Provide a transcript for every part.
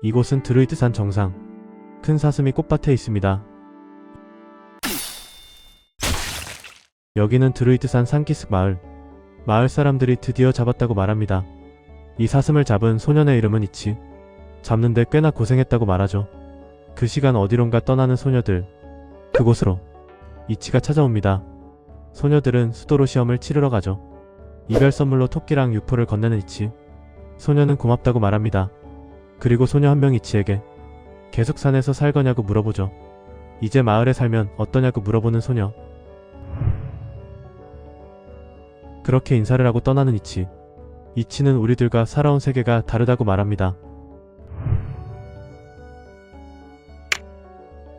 이곳은 드루이드산 정상. 큰 사슴이 꽃밭에 있습니다. 여기는 드루이드산 산기슭 마을. 마을 사람들이 드디어 잡았다고 말합니다. 이 사슴을 잡은 소년의 이름은 이치. 잡는데 꽤나 고생했다고 말하죠. 그 시간 어디론가 떠나는 소녀들. 그곳으로 이치가 찾아옵니다. 소녀들은 수도로 시험을 치르러 가죠. 이별 선물로 토끼랑 육포를 건네는 이치. 소녀는 고맙다고 말합니다. 그리고 소녀 한 명 이치에게 계속 산에서 살 거냐고 물어보죠. 이제 마을에 살면 어떠냐고 물어보는 소녀. 그렇게 인사를 하고 떠나는 이치. 이치는 우리들과 살아온 세계가 다르다고 말합니다.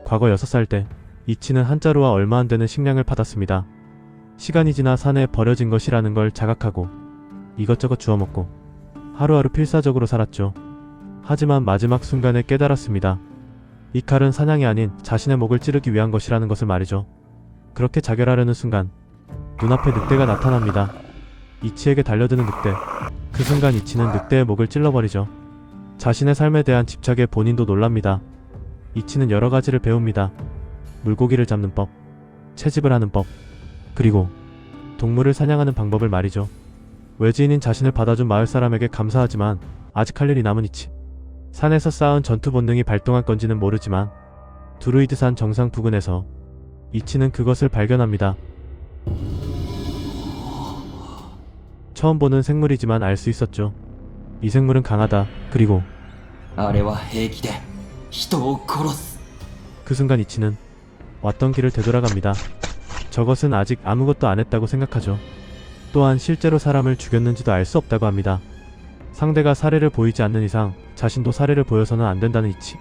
과거 6살 때 이치는 한자루와 얼마 안 되는 식량을 받았습니다. 시간이 지나 산에 버려진 것이라는 걸 자각하고 이것저것 주워 먹고 하루하루 필사적으로 살았죠. 하지만 마지막 순간에 깨달았습니다. 이 칼은 사냥이 아닌 자신의 목을 찌르기 위한 것이라는 것을 말이죠. 그렇게 자결하려는 순간 눈앞에 늑대가 나타납니다. 이치에게 달려드는 늑대. 그 순간 이치는 늑대의 목을 찔러버리죠. 자신의 삶에 대한 집착에 본인도 놀랍니다. 이치는 여러 가지를 배웁니다. 물고기를 잡는 법, 채집을 하는 법, 그리고 동물을 사냥하는 방법을 말이죠. 외지인인 자신을 받아준 마을 사람에게 감사하지만 아직 할 일이 남은 이치. 산에서 쌓은 전투 본능이 발동한 건지는 모르지만 드루이드산 정상 부근에서 이치는 그것을 발견합니다. 처음 보는 생물이지만 알 수 있었죠. 이 생물은 강하다. 그리고 あれは平気で人を殺す。 그 순간 이치는 왔던 길을 되돌아갑니다. 저것은 아직 아무것도 안 했다고 생각하죠. 또한 실제로 사람을 죽였는지도 알 수 없다고 합니다. 상대가 사례를 보이지 않는 이상 자신도 사례를 보여서는 안 된다는 이치.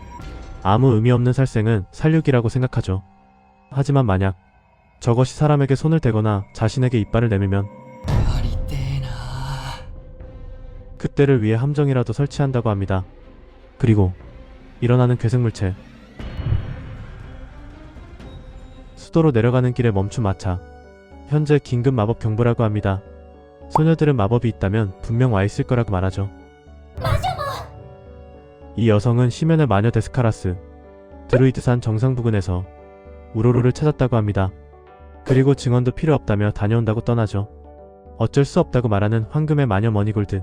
아무 의미 없는 살생은 살육이라고 생각하죠. 하지만 만약 저것이 사람에게 손을 대거나 자신에게 이빨을 내밀면 やりてえな。 그때를 위해 함정이라도 설치한다고 합니다. 그리고 일어나는 괴생물체. 수도로 내려가는 길에 멈춘 마차. 현재 긴급 마법 경보라고 합니다. 소녀들은 마법이 있다면 분명 와 있을 거라고 말하죠. 이 여성은 심연의 마녀 데스카라스. 드루이드산 정상 부근에서 우로로를 찾았다고 합니다. 그리고 증언도 필요 없다며 다녀온다고 떠나죠. 어쩔 수 없다고 말하는 황금의 마녀 머니골드.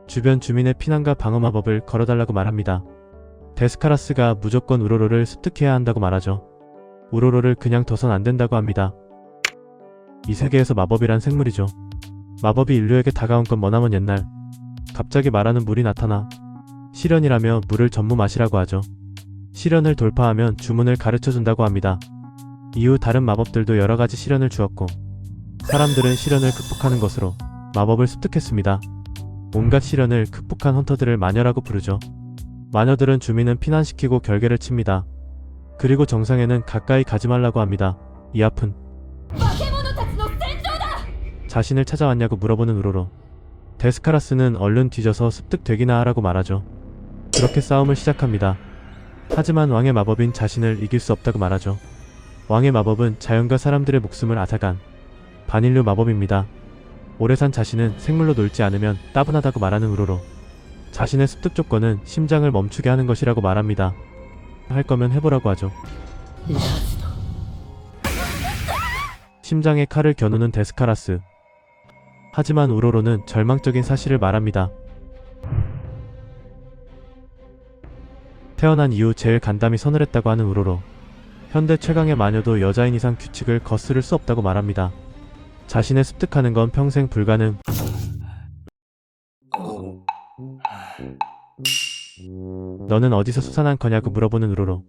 주변 주민의 피난과 방어 마법을 걸어달라고 말합니다. 데스카라스가 무조건 우로로를 습득해야 한다고 말하죠. 우로로를 그냥 둬선 안 된다고 합니다. 이 세계에서 마법이란 생물이죠. 마법이 인류에게 다가온 건 머나먼 옛날. 갑자기 말하는 물이 나타나 시련이라며 물을 전무 마시라고 하죠. 시련을 돌파하면 주문을 가르쳐준다고 합니다. 이후 다른 마법들도 여러가지 시련을 주었고 사람들은 시련을 극복하는 것으로 마법을 습득했습니다. 온갖 시련을 극복한 헌터들을 마녀라고 부르죠. 마녀들은 주민은 피난시키고 결계를 칩니다. 그리고 정상에는 가까이 가지 말라고 합니다. 이 앞은 자신을 찾아왔냐고 물어보는 우로로. 데스카라스는 얼른 뒤져서 습득되기나 하라고 말하죠. 그렇게 싸움을 시작합니다. 하지만 왕의 마법인 자신을 이길 수 없다고 말하죠. 왕의 마법은 자연과 사람들의 목숨을 앗아간 반인류 마법입니다. 오래 산 자신은 생물로 놀지 않으면 따분하다고 말하는 우로로. 자신의 습득 조건은 심장을 멈추게 하는 것이라고 말합니다. 할 거면 해보라고 하죠. 심장에 칼을 겨누는 데스카라스. 하지만 우로로는 절망적인 사실을 말합니다. 태어난 이후 제일 간담이 서늘했다고 하는 우로로. 현대 최강의 마녀도 여자인 이상 규칙을 거스를 수 없다고 말합니다. 자신의 습득하는 건 평생 불가능. 너는 어디서 솟아난 거냐고 물어보는 우로로.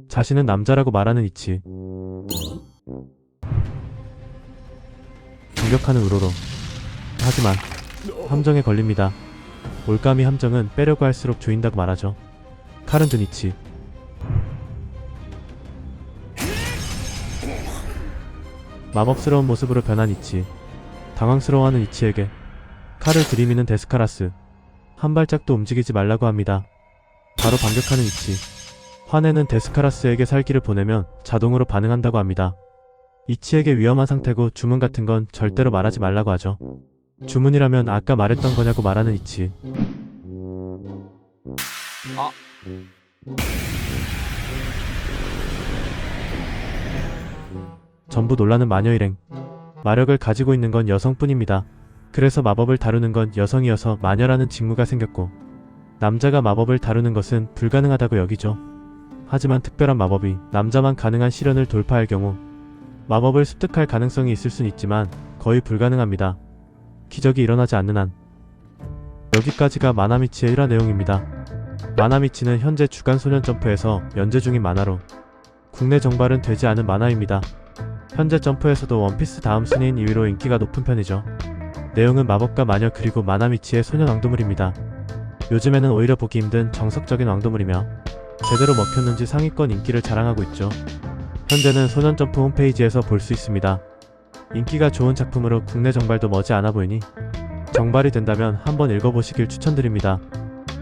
자신은 남자라고 말하는 이치. 공격하는 우로로. 하지만 함정에 걸립니다. 올가미 함정은 빼려고 할수록 조인다고 말하죠. 칼은 든 이치. 마법스러운 모습으로 변한 이치. 당황스러워하는 이치에게 칼을 들이미는 데스카라스. 한 발짝도 움직이지 말라고 합니다. 바로 반격하는 이치. 화내는 데스카라스에게 살기를 보내면 자동으로 반응한다고 합니다. 이치에게 위험한 상태고 주문 같은 건 절대로 말하지 말라고 하죠. 주문이라면 아까 말했던 거냐고 말하는 이치. 전부 놀라는 마녀 일행. 마력을 가지고 있는 건 여성뿐입니다. 그래서 마법을 다루는 건 여성이어서 마녀라는 직무가 생겼고, 남자가 마법을 다루는 것은 불가능하다고 여기죠. 하지만 특별한 마법이 남자만 가능한 시련을 돌파할 경우 마법을 습득할 가능성이 있을 순 있지만 거의 불가능합니다. 기적이 일어나지 않는 한. 여기까지가 마나미치의 1화 내용입니다. 마나미치는 현재 주간 소년 점프에서 연재 중인 만화로 국내 정발은 되지 않은 만화입니다. 현재 점프에서도 원피스 다음 순위인 2위로 인기가 높은 편이죠. 내용은 마법과 마녀 그리고 마나미치의 소년 왕도물입니다. 요즘에는 오히려 보기 힘든 정석적인 왕도물이며 제대로 먹혔는지 상위권 인기를 자랑하고 있죠. 현재는 소년점프 홈페이지에서 볼 수 있습니다. 인기가 좋은 작품으로 국내 정발도 머지 않아 보이니 정발이 된다면 한번 읽어보시길 추천드립니다.